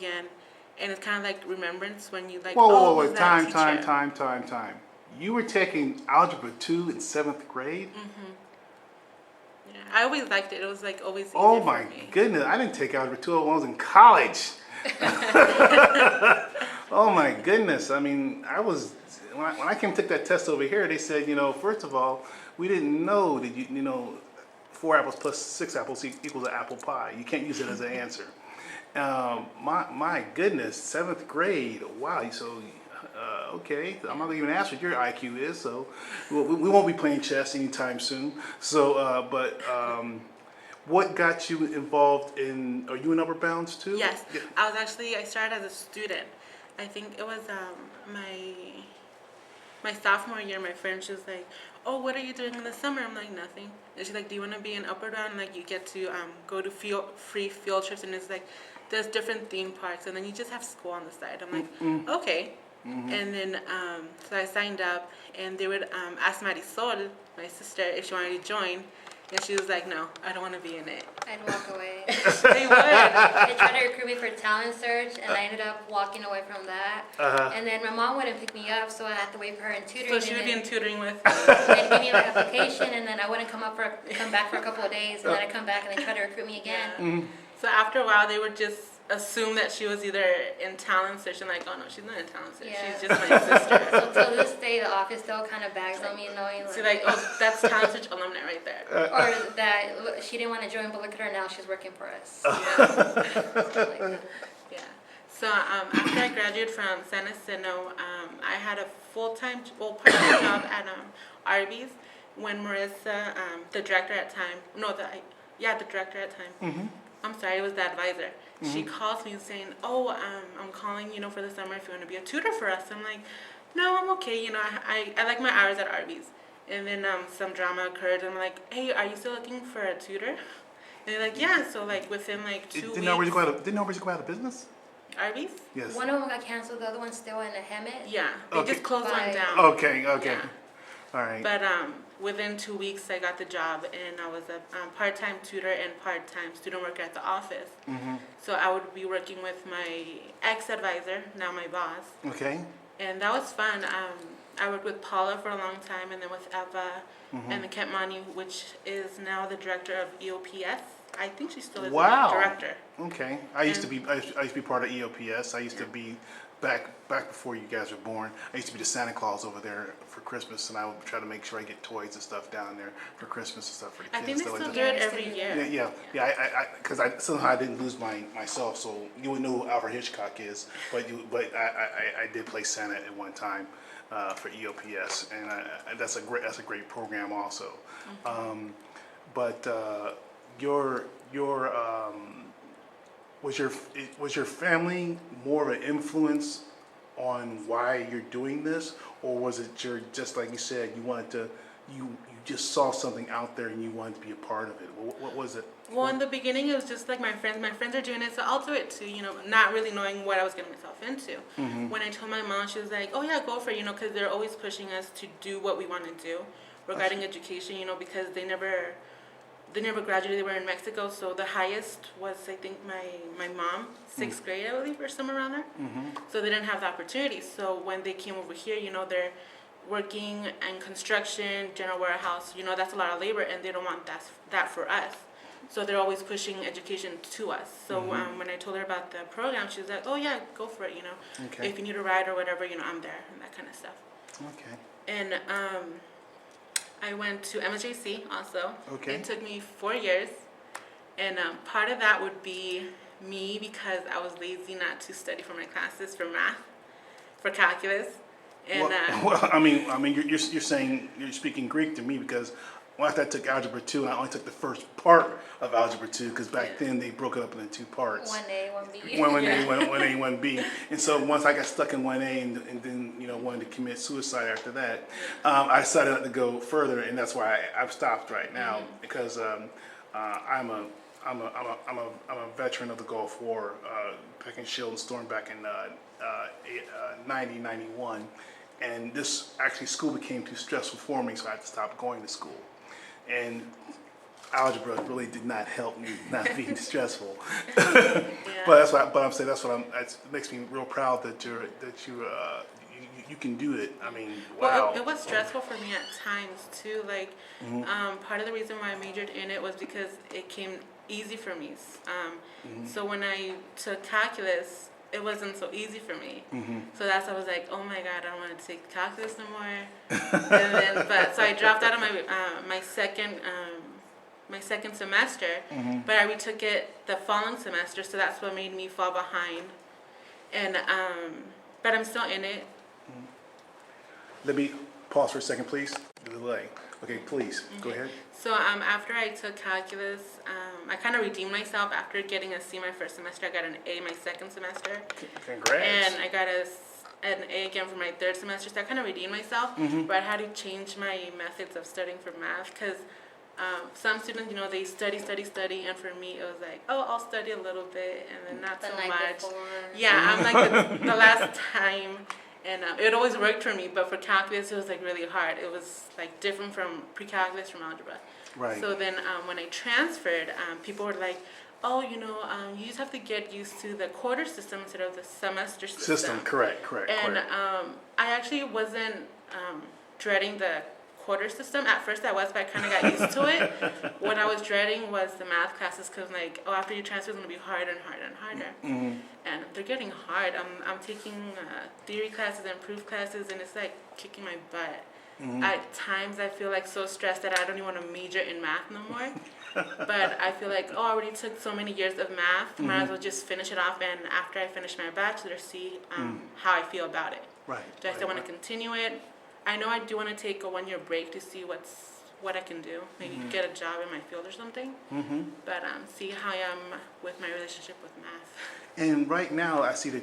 again, and it's kind of like remembrance when you like. Whoa, who's that time. You were taking Algebra 2 in 7th grade? Mm-hmm. Yeah, I always liked it. It was like always easier Oh my for me. goodness, I didn't take Algebra 2 when I was in college. Oh my goodness, I mean, when I came to take that test over here, they said, first of all, we didn't know that 4 apples plus 6 apples equals an apple pie. You can't use it as an answer. My goodness, 7th grade, wow, so, okay, I'm not even ask what your IQ is, so we won't be playing chess anytime soon. So, what got you involved in, are you in Upper Bounds too? Yes, Yeah. I started as a student. I think it was my sophomore year. My friend, she was like, "Oh, what are you doing in the summer?" I'm like, "Nothing." And she's like, "Do you want to be in Upper Bound? Like, you get to go to free field trips, and it's like there's different theme parks, and then you just have school on the side." I'm like, "Okay." Mm-hmm. And then so I signed up, and they would ask Marisol, my sister, if she wanted to join. And she was like, "No, I don't want to be in it." I'd walk away. They would. They tried to recruit me for talent search, and I ended up walking away from that. And then my mom wouldn't pick me up, so I had to wait for her in tutoring. So she would be in tutoring with me. And give me like application, and then I wouldn't come back for a couple of days, and then I come back and they try to recruit me again. Yeah. Mm-hmm. So after a while, they would just assume that she was either in talent search and like, "Oh no, she's not in talent search. Yeah. She's just my sister." So till this day, the office still kind of bags on me, knowing So like, "Oh, that's talent search alumni right there." or that she didn't want to join, but look at her now, she's working for us. Yeah. Yeah. So after I graduated from San Jacinto, I had a part-time job at Arby's when Marissa, the director at time, the director at time. Mm-hmm. I'm sorry, it was the advisor. Mm-hmm. She calls me saying, "Oh, I'm calling, for the summer if you want to be a tutor for us." I'm like, "No, I'm okay. I like my hours at Arby's." And then some drama occurred, and I'm like, "Hey, are you still looking for a tutor?" And they're like, "Yeah." So like within like 2 weeks. Didn't Arby's go out of business? Arby's? Yes. One of them got canceled, the other one's still in a Hemet. Yeah, they just closed one down. Okay. Yeah. All right. But within 2 weeks, I got the job, and I was a part-time tutor and part-time student worker at the office. Mm-hmm. So I would be working with my ex-advisor, now my boss. Okay. And that was fun. I worked with Paula for a long time, and then with Eva, and then Kentmani, which is now the director of EOPS. I think she still is the director. Okay. I used to be part of EOPS. I used to be back before you guys were born. I used to be the Santa Claus over there for Christmas, and I would try to make sure I get toys and stuff down there for Christmas and stuff for the kids. I think they still do it every year. Yeah. Because somehow I didn't lose myself, so you would know who Alfred Hitchcock is, but I did play Santa at one time for EOPS, and that's a great program also. Mm-hmm. But was your family more of an influence on why you're doing this, or was it just like you said, you just saw something out there and you wanted to be a part of it? What was it? Well, in the beginning, it was just like my friends are doing it, so I'll do it too, not really knowing what I was getting myself into. Mm-hmm. When I told my mom, she was like, "Oh yeah, go for it," because they're always pushing us to do what we want to do regarding education, because they never graduated. They were in Mexico, so the highest was, I think, my mom, 6th grade, I believe, or somewhere around there. Mm-hmm. So they didn't have the opportunity. So when they came over here, they're working in construction, general warehouse, that's a lot of labor, and they don't want that for us. So they're always pushing education to us. So when I told her about the program, she was like, "Oh yeah, go for it, Okay. If you need a ride or whatever, I'm there," and that kind of stuff. Okay. And I went to MSJC also. Okay. It took me 4 years. And part of that would be me because I was lazy not to study for my classes for math, for calculus. And I mean, you're saying, you're speaking Greek to me, because after I took Algebra 2, and I only took the first part of Algebra 2, because back then they broke it up into 2 parts. 1A, 1B. 1A, 1B. And so once I got stuck in 1A and then, wanted to commit suicide after that, I decided not to go further, and that's why I've stopped right now, because I'm a veteran of the Gulf War, back in Shield and Storm back in 90, 91. And this school became too stressful for me, so I had to stop going to school. And algebra really did not help me not being stressful. Yeah. But I'm saying it makes me real proud that you can do it. I mean, wow. Well, it was stressful for me at times too. Like, part of the reason why I majored in it was because it came easy for me. So when I took calculus, it wasn't so easy for me. So that's why I was like, oh my God, I don't want to take calculus no more. So I dropped out of my second semester, but I retook it the following semester. So that's what made me fall behind. And but I'm still in it. Let me pause for a second, please. The delay. Okay, please, go ahead. So after I took calculus, I kind of redeemed myself. After getting a C my first semester, I got an A my second semester. Congrats. And I got an A again for my third semester, so I kind of redeemed myself. But I had to change my methods of studying for math because some students, they study, and for me it was like, oh, I'll study a little bit and then not so much. Before. Yeah, I'm like the last time. And it always worked for me, but for calculus, it was like really hard. It was like different from pre-calculus from algebra. Right. So then when I transferred, people were like, oh, you just have to get used to the quarter system instead of the semester system. Correct. And I actually wasn't dreading the quarter system. At first I was, but I kind of got used to it. What I was dreading was the math classes because after you transfer, it's going to be harder and harder and harder. And they're getting hard. I'm taking theory classes and proof classes, and it's like kicking my butt. At times I feel like so stressed that I don't even want to major in math no more. But I feel like, I already took so many years of math, might as well just finish it off, and after I finish my bachelor, see how I feel about it. Right. Do I still want to continue it? I know I do want to take a 1-year break to see what I can do. Maybe get a job in my field or something. But see how I am with my relationship with math. And right now, I see that